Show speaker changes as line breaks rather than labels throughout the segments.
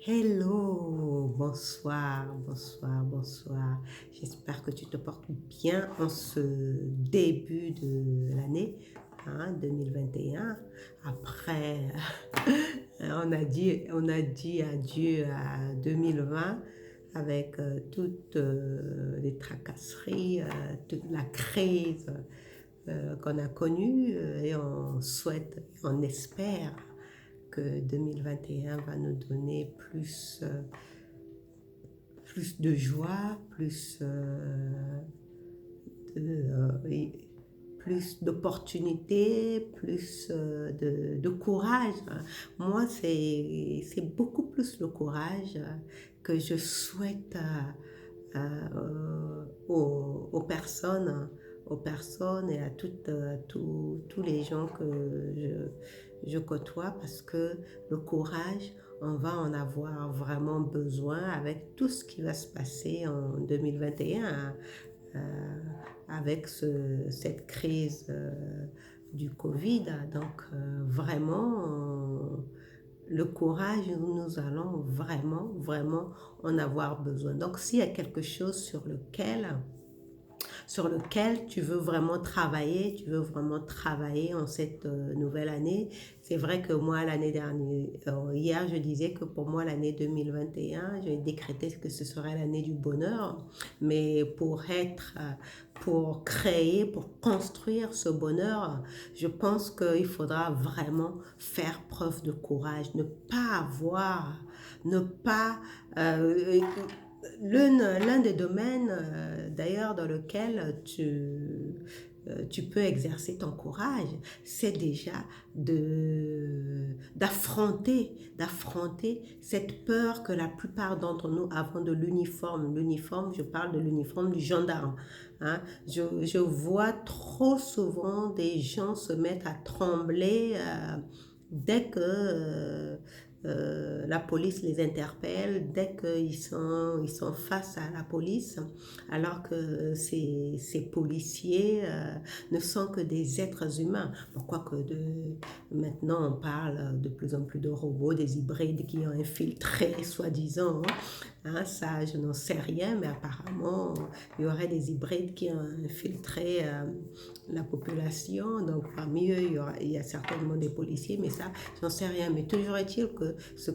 Hello, bonsoir, bonsoir, bonsoir. J'espère que tu te portes bien en ce début de l'année 2021. Après, on a dit adieu à 2020 avec toutes les tracasseries, toute la crise qu'on a connue et on souhaite, on espère que 2021 va nous donner plus de joie, de, plus d'opportunités, plus de courage. Moi, c'est beaucoup plus le courage que je souhaite aux personnes et à tous les gens que je côtoie parce que le courage, on va en avoir vraiment besoin avec tout ce qui va se passer en 2021 avec cette crise du Covid. Donc, vraiment, le courage, nous allons vraiment, vraiment en avoir besoin. Donc, s'il y a quelque chose sur lequel tu veux vraiment travailler en cette nouvelle année. C'est vrai que moi, l'année dernière, hier, je disais que pour moi, l'année 2021, j'ai décrété que ce serait l'année du bonheur. Mais pour créer, pour construire ce bonheur, je pense qu'il faudra vraiment faire preuve de courage, ne pas l'un des domaines d'ailleurs dans lequel tu peux exercer ton courage, c'est déjà d'affronter cette peur que la plupart d'entre nous avons de l'uniforme. L'uniforme, je parle de l'uniforme du gendarme. Je vois trop souvent des gens se mettre à trembler dès que la police les interpelle, dès qu'ils sont face à la police, alors que ces policiers ne sont que des êtres humains. Pourquoi que maintenant on parle de plus en plus de robots, des hybrides qui ont infiltré, soi-disant, ça je n'en sais rien, mais apparemment il y aurait des hybrides qui ont infiltré la population, donc parmi eux il y a certainement des policiers, mais ça j'en sais rien. Mais toujours est-il que ce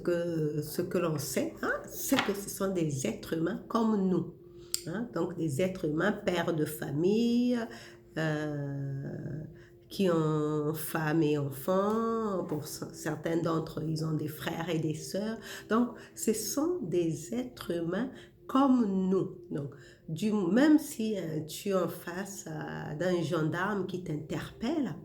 que l'on sait, c'est que ce sont des êtres humains comme nous, donc des êtres humains, pères de famille, euh, qui ont femme et enfants. Pour certains d'entre eux, ils ont des frères et des sœurs. Donc, ce sont des êtres humains comme nous. Donc, même si tu es en face d'un gendarme qui t'interpelle,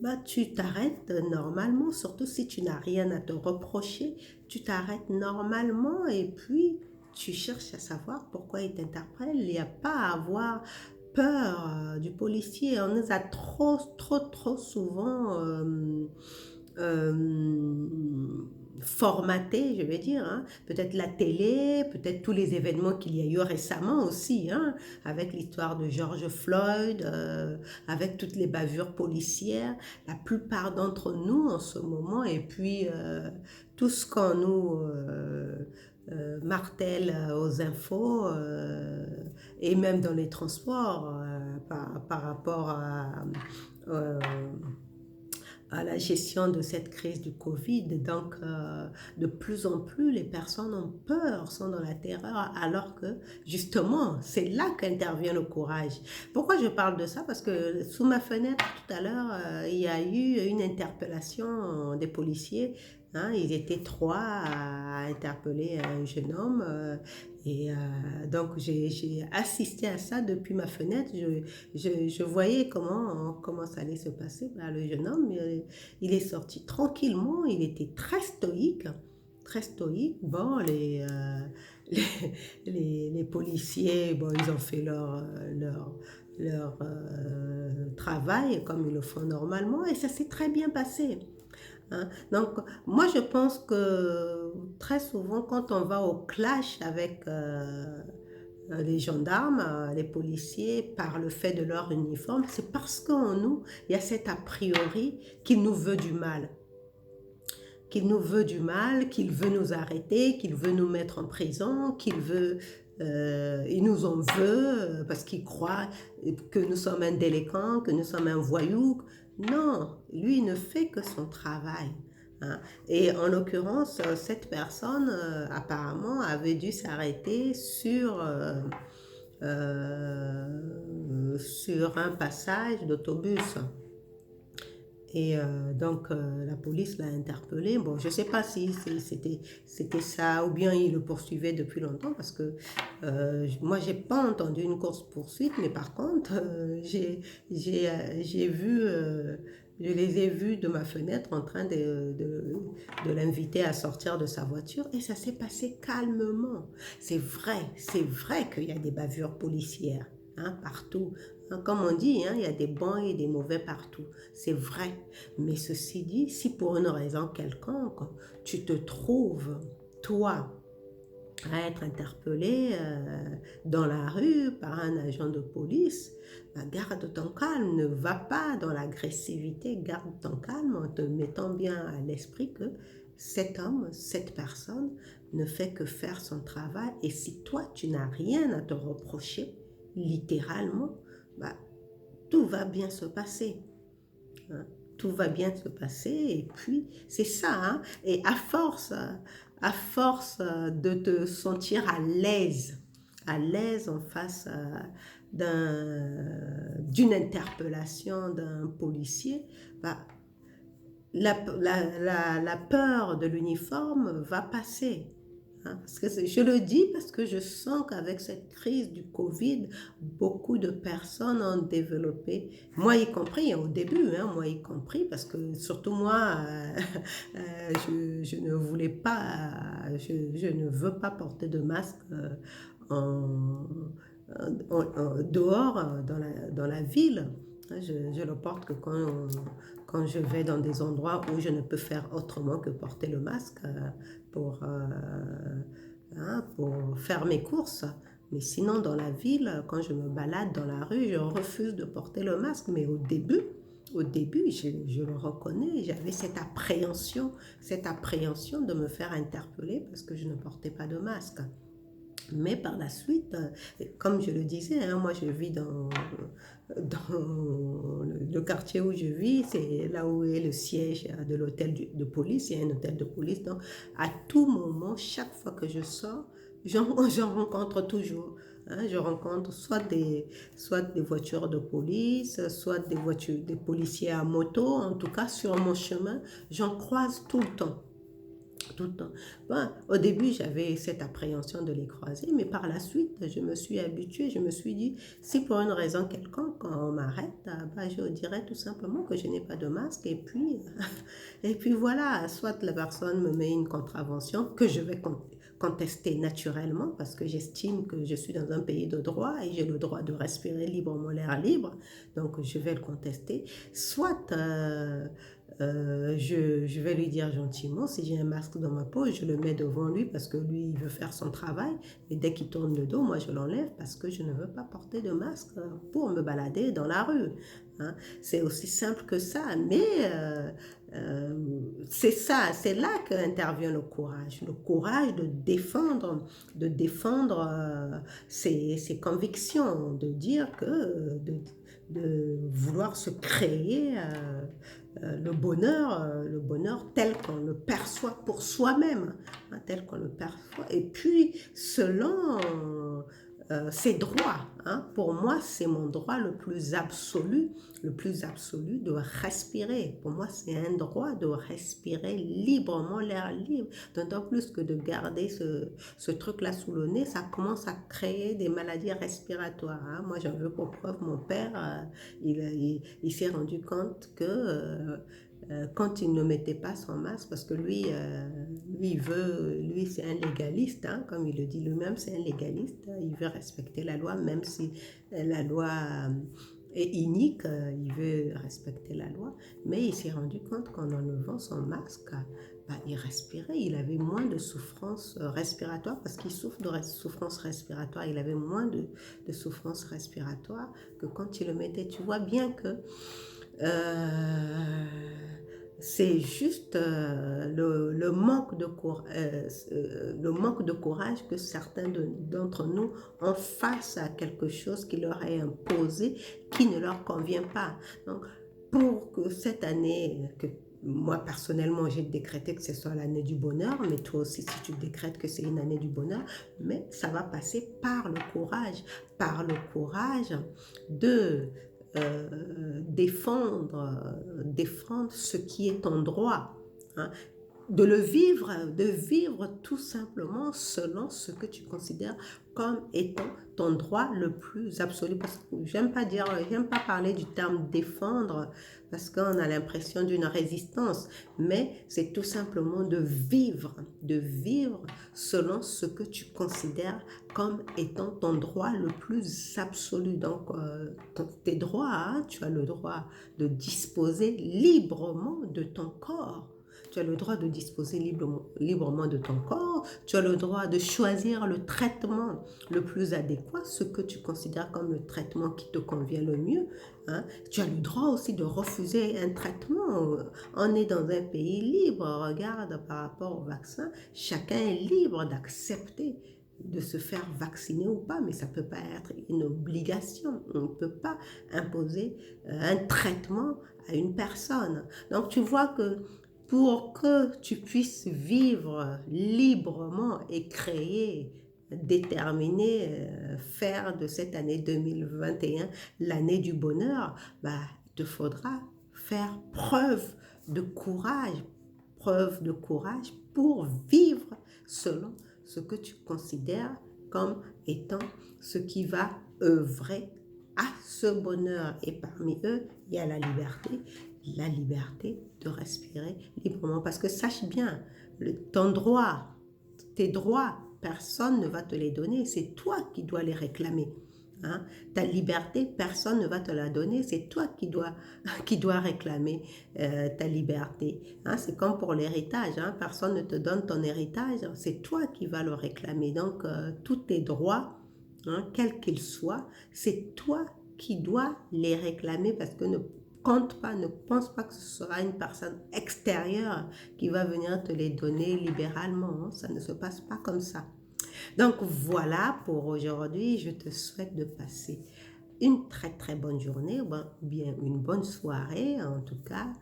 bah, tu t'arrêtes normalement, surtout si tu n'as rien à te reprocher, tu t'arrêtes normalement et puis tu cherches à savoir pourquoi il t'interpelle. Il n'y a pas à avoir peur du policier. On nous a trop, trop, trop souvent formaté, je vais dire, peut-être la télé, peut-être tous les événements qu'il y a eu récemment aussi, avec l'histoire de George Floyd, avec toutes les bavures policières, la plupart d'entre nous en ce moment, et puis tout ce qu'on nous martèle aux infos, et même dans les transports, par rapport euh, à la gestion de cette crise du Covid. Donc, de plus en plus, les personnes ont peur, sont dans la terreur, alors que, justement, c'est là qu'intervient le courage. Pourquoi je parle de ça? Parce que sous ma fenêtre, tout à l'heure, il y a eu une interpellation des policiers. Ils étaient trois à interpeller un jeune homme. Et donc, j'ai assisté à ça depuis ma fenêtre. Je voyais comment ça allait se passer. Ben, le jeune homme, il est sorti tranquillement. Il était très stoïque. Très stoïque. Bon, les, les policiers, bon, ils ont fait leur travail comme ils le font normalement. Et ça s'est très bien passé. Donc, moi, je pense que très souvent, quand on va au clash avec les gendarmes, les policiers, par le fait de leur uniforme, c'est parce qu'en nous, il y a cet a priori qui nous veut du mal. qu'il nous veut du mal, qu'il veut nous arrêter, qu'il veut nous mettre en prison, il nous en veut parce qu'il croit que nous sommes un délinquant, que nous sommes un voyou. Non, lui il ne fait que son travail. Hein. Et en l'occurrence, cette personne apparemment avait dû s'arrêter sur un passage d'autobus. Et donc, la police l'a interpellé. Bon, je ne sais pas si c'était ça ou bien il le poursuivait depuis longtemps parce que moi, je n'ai pas entendu une course-poursuite, mais par contre, j'ai vu, je les ai vus de ma fenêtre en train de l'inviter à sortir de sa voiture et ça s'est passé calmement. C'est vrai qu'il y a des bavures policières. Hein, partout. Hein, comme on dit, hein, il y a des bons et des mauvais partout. C'est vrai. Mais ceci dit, si pour une raison quelconque, tu te trouves, toi, à être interpellé dans la rue par un agent de police, bah, garde ton calme, ne va pas dans l'agressivité, garde ton calme en te mettant bien à l'esprit que cet homme, cette personne ne fait que faire son travail et si toi, tu n'as rien à te reprocher, littéralement, bah, tout va bien se passer. Hein. Tout va bien se passer et puis c'est ça. Hein. Et à force de te sentir à l'aise en face d'une interpellation d'un policier, bah, la peur de l'uniforme va passer. Hein, parce que je le dis parce que je sens qu'avec cette crise du Covid, beaucoup de personnes ont développé, moi y compris, hein, au début, hein, moi y compris, parce que surtout moi, je ne voulais pas, je ne veux pas porter de masque en, dehors, dans la ville. Je le porte que quand je vais dans des endroits où je ne peux faire autrement que porter le masque pour, pour faire mes courses. Mais sinon, dans la ville, quand je me balade dans la rue, je refuse de porter le masque. Mais au début, je le reconnais, j'avais cette appréhension de me faire interpeller parce que je ne portais pas de masque. Mais par la suite, comme je le disais, hein, moi je vis dans le quartier où je vis, c'est là où est le siège de l'hôtel de police, il y a un hôtel de police. Donc à tout moment, chaque fois que je sors, j'en rencontre toujours. Hein, je rencontre soit des voitures de police, soit des policiers à moto. En tout cas, sur mon chemin, j'en croise tout le temps. Tout le temps. Bon, au début, j'avais cette appréhension de les croiser, mais par la suite, je me suis habituée. Je me suis dit, si pour une raison quelconque, quand on m'arrête, bah, je dirais tout simplement que je n'ai pas de masque. Et puis voilà, soit la personne me met une contravention que je vais contester naturellement parce que j'estime que je suis dans un pays de droit et j'ai le droit de respirer librement l'air libre. Donc, je vais le contester. Soit je vais lui dire gentiment, si j'ai un masque dans ma peau, je le mets devant lui parce que lui, il veut faire son travail. Et dès qu'il tourne le dos, moi, je l'enlève parce que je ne veux pas porter de masque pour me balader dans la rue. Hein. C'est aussi simple que ça, mais c'est là qu'intervient le courage. Le courage de défendre ses convictions, de dire que, de vouloir se créer le bonheur tel qu'on le perçoit pour soi-même, hein, tel qu'on le perçoit, et puis selon ses droits. Hein. Pour moi, c'est mon droit le plus absolu de respirer. Pour moi, c'est un droit de respirer librement l'air libre, d'autant plus que de garder ce truc-là sous le nez, ça commence à créer des maladies respiratoires. Hein. Moi, j'en veux pour preuve, mon père, il s'est rendu compte que quand il ne mettait pas son masque, parce que lui c'est un légaliste, hein, comme il le dit lui-même, c'est un légaliste, il veut respecter la loi, même si la loi est inique, il veut respecter la loi, mais il s'est rendu compte qu'en enlevant son masque, bah, il respirait, il avait moins de souffrance respiratoire, parce qu'il souffre de souffrance respiratoire, il avait moins de souffrance respiratoire que quand il le mettait. Tu vois bien que c'est juste le manque de courage que certains d'entre nous ont face à quelque chose qui leur est imposé, qui ne leur convient pas. Donc, pour que cette année, que moi personnellement j'ai décrété que ce soit l'année du bonheur, mais toi aussi si tu décrètes que c'est une année du bonheur, mais ça va passer par le courage de défendre ce qui est ton droit, hein, de vivre tout simplement selon ce que tu considères comme étant ton droit le plus absolu. Parce que j'aime pas parler du terme défendre parce qu'on a l'impression d'une résistance, mais c'est tout simplement de vivre selon ce que tu considères comme étant ton droit le plus absolu. Donc, tes droits, hein, tu as le droit de disposer librement de ton corps. Tu as le droit de disposer librement de ton corps. Tu as le droit de choisir le traitement le plus adéquat, ce que tu considères comme le traitement qui te convient le mieux. Hein. Tu as le droit aussi de refuser un traitement. On est dans un pays libre. Regarde par rapport au vaccin, chacun est libre d'accepter de se faire vacciner ou pas, mais ça ne peut pas être une obligation. On ne peut pas imposer un traitement à une personne. Donc tu vois que pour que tu puisses vivre librement et créer, déterminer, faire de cette année 2021 l'année du bonheur, bah, il te faudra faire preuve de courage pour vivre selon ce que tu considères comme étant ce qui va œuvrer à ce bonheur. Et parmi eux, il y a la liberté de respirer librement. Parce que sache bien, ton droit, tes droits, personne ne va te les donner, c'est toi qui dois les réclamer. Hein? Ta liberté, personne ne va te la donner, c'est toi qui dois réclamer ta liberté. Hein? C'est comme pour l'héritage, hein? Personne ne te donne ton héritage, c'est toi qui vas le réclamer. Donc, tous tes droits, hein, quels qu'ils soient, c'est toi qui dois les réclamer parce que ne pense pas que ce sera une personne extérieure qui va venir te les donner libéralement. Hein? Ça ne se passe pas comme ça. Donc voilà pour aujourd'hui. Je te souhaite de passer une très très bonne journée ou bien une bonne soirée. En tout cas,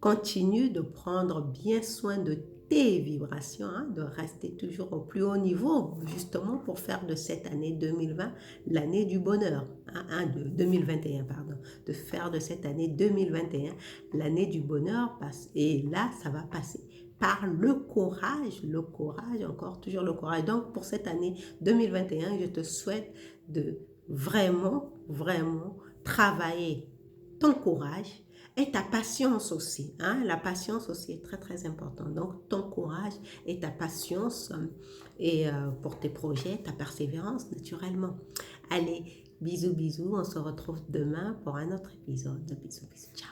continue de prendre bien soin de tes vibrations, hein, de rester toujours au plus haut niveau, justement pour faire de cette année 2020 l'année du bonheur, hein, de 2021, pardon, de faire de cette année 2021 l'année du bonheur, et là, ça va passer par le courage, encore toujours le courage. Donc, pour cette année 2021, je te souhaite de vraiment, vraiment travailler ton courage, et ta patience aussi. Hein? La patience aussi est très, très importante. Donc, ton courage et ta patience et pour tes projets, ta persévérance, naturellement. Allez, bisous, bisous. On se retrouve demain pour un autre épisode. Bisous, bisous. Ciao.